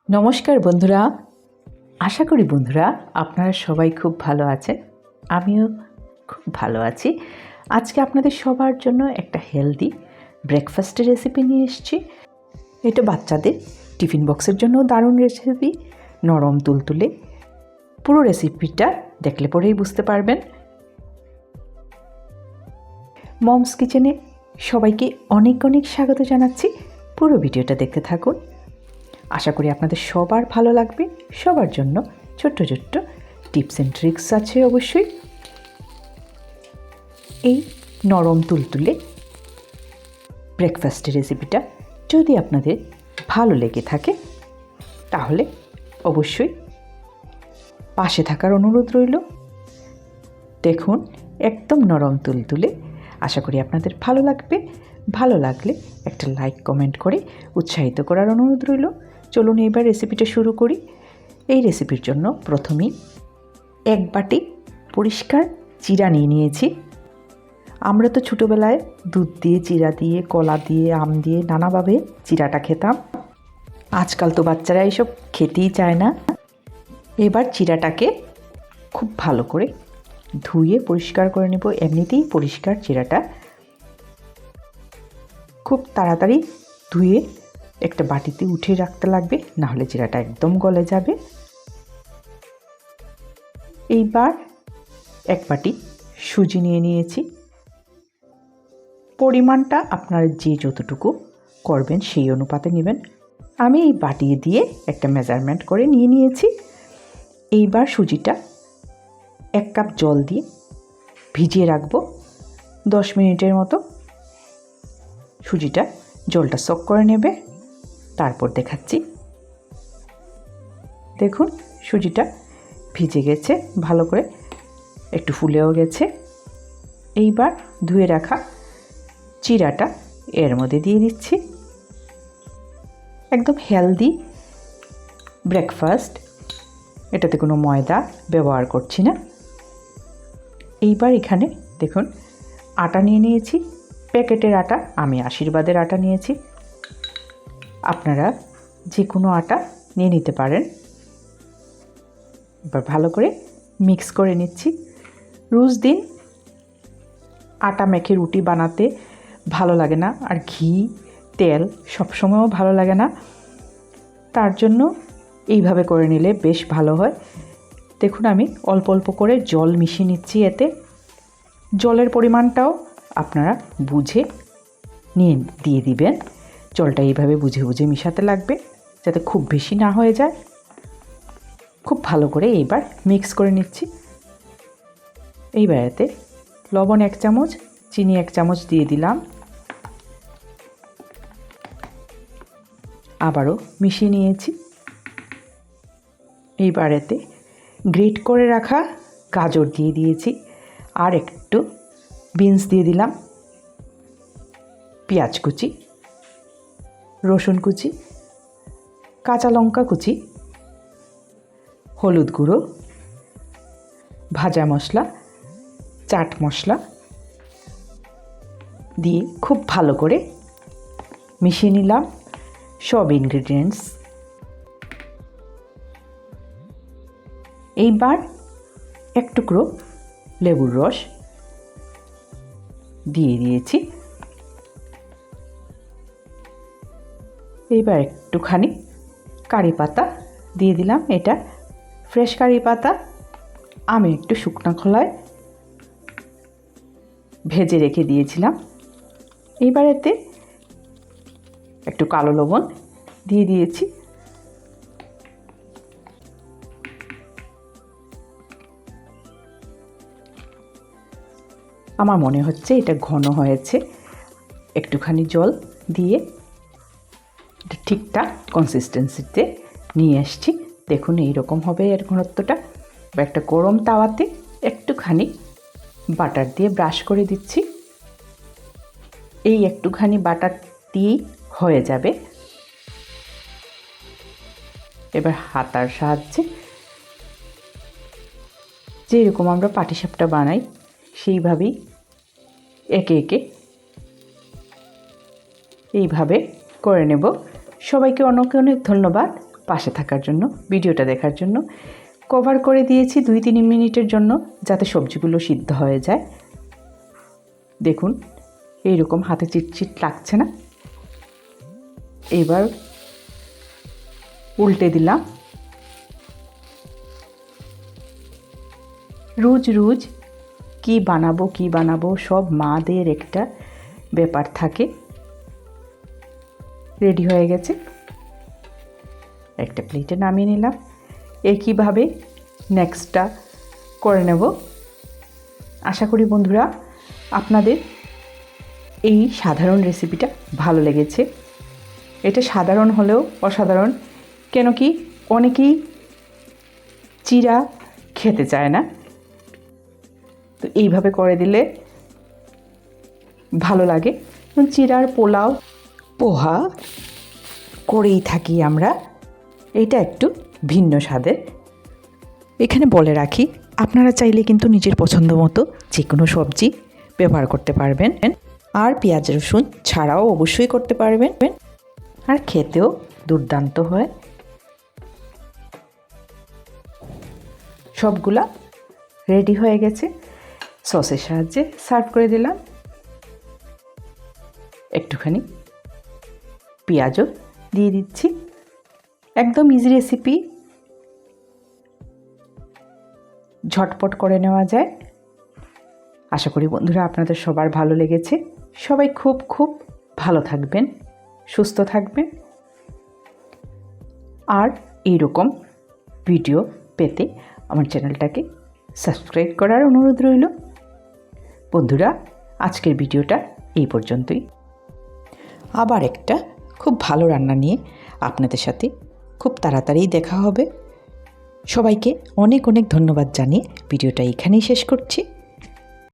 নমস্কার বন্ধুরা, আশা করি বন্ধুরা আপনারা সবাই খুব ভালো আছেন। আমিও খুব ভালো আছি। আজকে আপনাদের সবার জন্য একটা হেলদি ব্রেকফাস্টের রেসিপি নিয়ে এসেছি। এটা বাচ্চাদের টিফিন বক্সের জন্য দারুণ রেসিপি, নরম তুলতুলে। পুরো রেসিপিটা দেখলে পরেই বুঝতে পারবেন। মমস কিচেনে সবাইকে অনেক অনেক স্বাগত জানাচ্ছি। পুরো ভিডিওটা দেখতে থাকুন, আশা করি আপনাদের সবার ভালো লাগবে। সবার জন্য ছোট্ট ছোট্ট টিপস অ্যান্ড ট্রিক্স আছে অবশ্যই। এই নরম তুলতুলে ব্রেকফাস্টের রেসিপিটা যদি আপনাদের ভালো লেগে থাকে তাহলে অবশ্যই পাশে থাকার অনুরোধ রইল। দেখুন, একদম নরম তুলতুলে। আশা করি আপনাদের ভালো লাগবে। ভালো লাগলে একটা লাইক কমেন্ট করে উৎসাহিত করার অনুরোধ রইল। চলুন এবার রেসিপিটা শুরু করি। এই রেসিপির জন্য প্রথমেই এক বাটি পরিষ্কার চিড়া নিয়ে নিয়েছি। আমরা তো ছোটোবেলায় দুধ দিয়ে, চিড়া দিয়ে, কলা দিয়ে, আম দিয়ে নানাভাবে চিড়াটা খেতাম। আজকাল তো বাচ্চারা এইসব খেতেই চায় না। এবার চিড়াটাকে খুব ভালো করে ধুয়ে পরিষ্কার করে নেব। এমনিতেই পরিষ্কার চিড়াটা খুব তাড়াতাড়ি ধুয়ে একটা বাটিতে উঠে রাখতে লাগবে, নাহলে চিড়াটা একদম গলে যাবে। এইবার এক বাটি সুজি নিয়ে নিয়েছি। পরিমাণটা আপনারা যে যতটুকু করবেন সেই অনুপাতে নেবেন। আমি এই বাটি দিয়ে একটা মেজারমেন্ট করে নিয়ে নিয়েছি। এইবার সুজিটা 1 কাপ জল দিয়ে ভিজিয়ে রাখবো 10 মিনিটের মতো। সুজিটা জলটা সক করে নেবে, তারপর দেখাচ্ছি। দেখুন, সুজিটা ভিজে গেছে ভালো করে, একটু ফুলেও গেছে। এইবার ধুয়ে রাখা চিড়াটা এর মধ্যে দিয়ে দিচ্ছি। একদম হেলদি ব্রেকফাস্ট, এটাতে কোনো ময়দা ব্যবহার করছি না। এইবার এখানে দেখুন আটা নিয়ে নিয়েছি, প্যাকেটের আটা। আমি আশীর্বাদের আটা নিয়েছি, আপনারা যে কোনো আটা নিয়ে নিতে পারেন। এবার ভালো করে মিক্স করে নিচ্ছি। রোজ দিন আটা মেখে রুটি বানাতে ভালো লাগে না, আর ঘি তেল সবসময়ও ভালো লাগে না। তার জন্য এইভাবে করে নিলে বেশ ভালো হয়। দেখুন, আমি অল্প অল্প করে জল মিশিয়ে নিচ্ছি। এতে জলের পরিমাণটাও আপনারা বুঝে নিয়ে দিয়ে দিবেন। জলটা এইভাবে বুঝে বুঝে মিশাতে লাগবে, যাতে খুব বেশি না হয়ে যায়। খুব ভালো করে এইবার মিক্স করে নিচ্ছি। এইবার এতে লবণ 1 চামচ, চিনি 1 চামচ দিয়ে দিলাম। আবারও মিশিয়ে নিয়েছি। এইবার এতে গ্রেট করে রাখা গাজর দিয়ে দিয়েছি, আর একটু বিনস দিয়ে দিলাম, পেঁয়াজ কুচি, রসুন কুচি, কাঁচা লঙ্কা কুচি, হলুদ গুঁড়ো, ভাজা মশলা, চাট মশলা দিয়ে খুব ভালো করে মিশিয়ে নিলাম সব ইনগ্রিডিয়েন্টস। এইবার এক টুকরো লেবুর রস দিয়ে দিয়েছি। এইবার একটুখানি কারি পাতা দিয়ে দিলাম। এটা ফ্রেশ কারি পাতা, আমি একটু শুকনো খোলায় ভেজে রেখে দিয়েছিলাম। এইবার এতে একটু কালো লবণ দিয়ে দিয়েছি। আমার মনে হচ্ছে এটা ঘন হয়েছে, একটুখানি জল দিয়ে এটা ঠিকঠাক কনসিস্টেন্সিতে নিয়ে আসছি। দেখুন, এইরকম হবে এর ঘনত্বটা। বা একটা গরম তাওয়াতে একটুখানি বাটার দিয়ে ব্রাশ করে দিচ্ছি। এই একটুখানি বাটার দিয়েই হয়ে যাবে। এবার হাতার সাহায্যে যেরকম আমরা পাটিসাপটা বানাই সেইভাবেই একে একে এইভাবে করে নেব। সবাইকে অনেক অনেক ধন্যবাদ। পাশে থাকার জন্য, ভিডিওটা দেখার জন্য। কভার করে দিয়েছি 2-3 মিনিটের জন্য, যাতে সবজিগুলো সিদ্ধ হয়ে যায়। দেখুন এইরকম হাতে চিটচিট লাগছে না? এবার উল্টে দিলাম। রোজ রোজ কি বানাবো সব মাদের একটা ব্যাপার থাকে। রেডি হয়ে গেছে, একটা প্লেটে নামিয়ে নিলাম। একইভাবে নেক্সটটা করে নেব। আশা করি বন্ধুরা আপনাদের এই সাধারণ রেসিপিটা ভালো লেগেছে। এটা সাধারণ হলেও অসাধারণ, কেন কি অনেকেই চিড়া খেতে চায় না, তো এইভাবে করে দিলে ভালো লাগে। চিড়ার পোলাও পোহা করেই থাকি আমরা, এটা একটু ভিন্ন স্বাদের। এখানে বলে রাখি, আপনারা চাইলে কিন্তু নিজের পছন্দ মতো যে কোনো সবজি ব্যবহার করতে পারবেন, আর পেঁয়াজ রসুন ছাড়াও অবশ্যই করতে পারবেন, আর খেতেও দুর্দান্ত হয়। সবগুলা রেডি হয়ে গেছে, সসের সাহায্যে সার্ভ করে দিলাম। একটুখানি পেঁয়াজও দিয়ে দিচ্ছি। একদম ইজি রেসিপি, ঝটপট করে নেওয়া যায়। আশা করি বন্ধুরা আপনাদের সবার ভালো লেগেছে। সবাই খুব খুব ভালো থাকবেন, সুস্থ থাকবেন, আর এইরকম ভিডিও পেতে আমার চ্যানেলটাকে সাবস্ক্রাইব করার অনুরোধ রইল। বন্ধুরা আজকের ভিডিওটা এই পর্যন্তই। আবার একটা খুব ভালো রান্না নিয়ে আপনাদের সাথে খুব তাড়াতাড়ি দেখা হবে। সবাইকে অনেক অনেক ধন্যবাদ জানিয়ে ভিডিওটা এখানেই শেষ করছি।